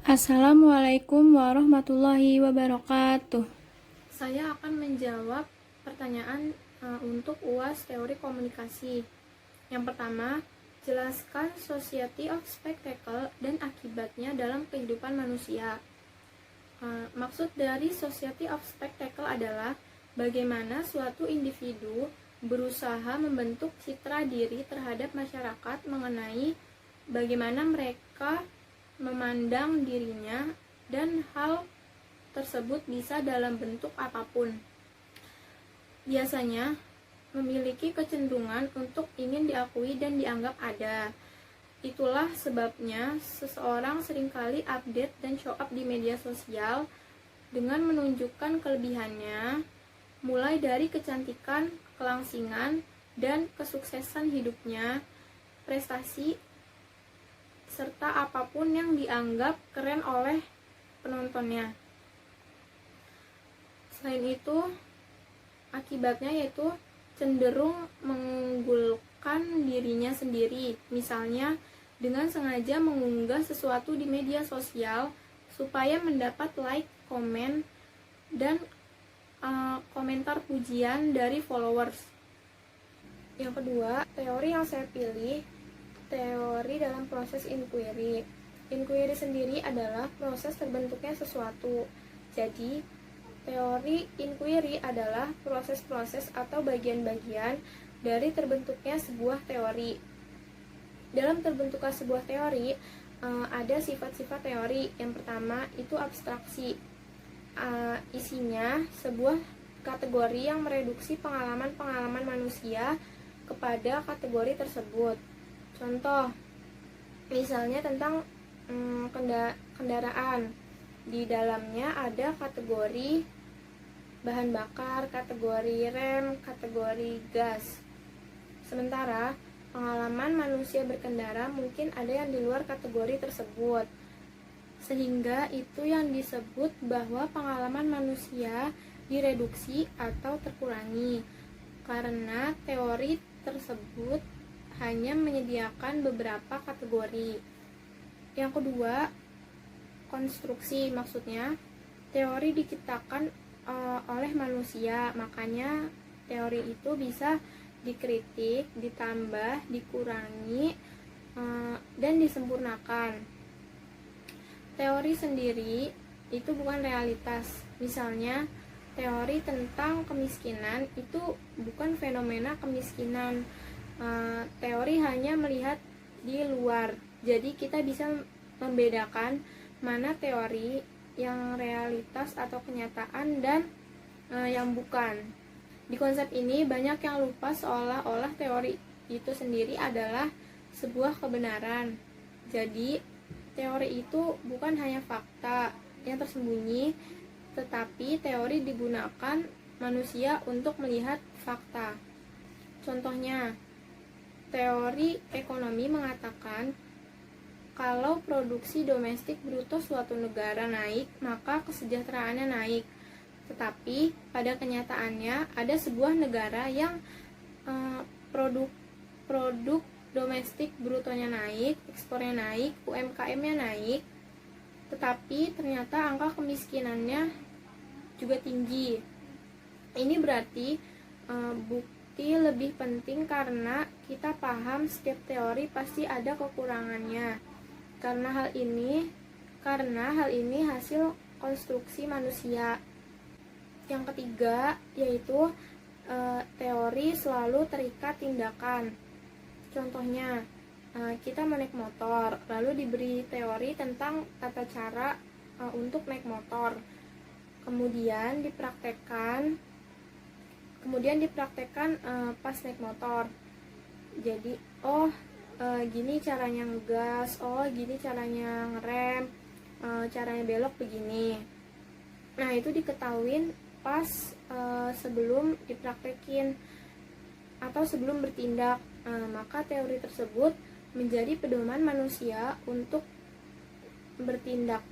Assalamualaikum warahmatullahi wabarakatuh. Saya akan menjawab pertanyaan untuk UAS Teori Komunikasi. Yang pertama, jelaskan Society of Spectacle dan akibatnya dalam kehidupan manusia. Maksud dari Society of Spectacle adalah bagaimana suatu individu berusaha membentuk citra diri terhadap masyarakat mengenai bagaimana mereka memandang dirinya, dan hal tersebut bisa dalam bentuk apapun. Biasanya memiliki kecenderungan untuk ingin diakui dan dianggap ada. Itulah sebabnya seseorang seringkali update dan show up di media sosial dengan menunjukkan kelebihannya, mulai dari kecantikan, kelangsingan, dan kesuksesan hidupnya, prestasi, serta apapun yang dianggap keren oleh penontonnya. Selain itu, akibatnya yaitu cenderung mengunggulkan dirinya sendiri, misalnya dengan sengaja mengunggah sesuatu di media sosial supaya mendapat like, komen, dan komentar pujian dari followers. Yang kedua, teori yang saya pilih, teori dalam proses inquiry. Inquiry sendiri adalah proses terbentuknya sesuatu. Jadi, teori inquiry adalah proses-proses atau bagian-bagian dari terbentuknya sebuah teori. Dalam terbentuknya sebuah teori, ada sifat-sifat teori. Yang pertama, itu abstraksi. Isinya sebuah kategori yang mereduksi pengalaman-pengalaman manusia kepada kategori tersebut. Contoh, misalnya tentang kendaraan. Di dalamnya ada kategori bahan bakar, kategori rem, kategori gas. Sementara pengalaman manusia berkendara mungkin ada yang di luar kategori tersebut. Sehingga itu yang disebut bahwa pengalaman manusia direduksi atau terkurangi, karena teori tersebut hanya menyediakan beberapa kategori. Yang kedua, konstruksi, maksudnya teori diciptakan oleh manusia, makanya teori itu bisa dikritik, ditambah, dikurangi, dan disempurnakan. Teori sendiri itu bukan realitas. Misalnya, teori tentang kemiskinan itu bukan fenomena kemiskinan. Teori hanya melihat di luar, jadi kita bisa membedakan mana teori yang realitas atau kenyataan dan yang bukan. Di konsep ini banyak yang lupa seolah-olah teori itu sendiri adalah sebuah kebenaran. Jadi teori itu bukan hanya fakta yang tersembunyi, tetapi teori digunakan manusia untuk melihat fakta. Contohnya, teori ekonomi mengatakan kalau produksi domestik bruto suatu negara naik, maka kesejahteraannya naik. Tetapi pada kenyataannya ada sebuah negara yang produk domestik brutonya naik, ekspornya naik, UMKM-nya naik, tetapi ternyata angka kemiskinannya juga tinggi. Ini berarti bukti lebih penting karena kita paham setiap teori pasti ada kekurangannya. Karena hal ini hasil konstruksi manusia. Yang ketiga yaitu teori selalu terikat tindakan. Contohnya, kita menaik motor, lalu diberi teori tentang tata cara untuk naik motor. Kemudian dipraktekkan pas naik motor. Jadi, gini caranya ngegas, gini caranya ngerem, caranya belok begini. Nah, itu diketahuin pas sebelum dipraktekin atau sebelum bertindak. Maka teori tersebut menjadi pedoman manusia untuk bertindak.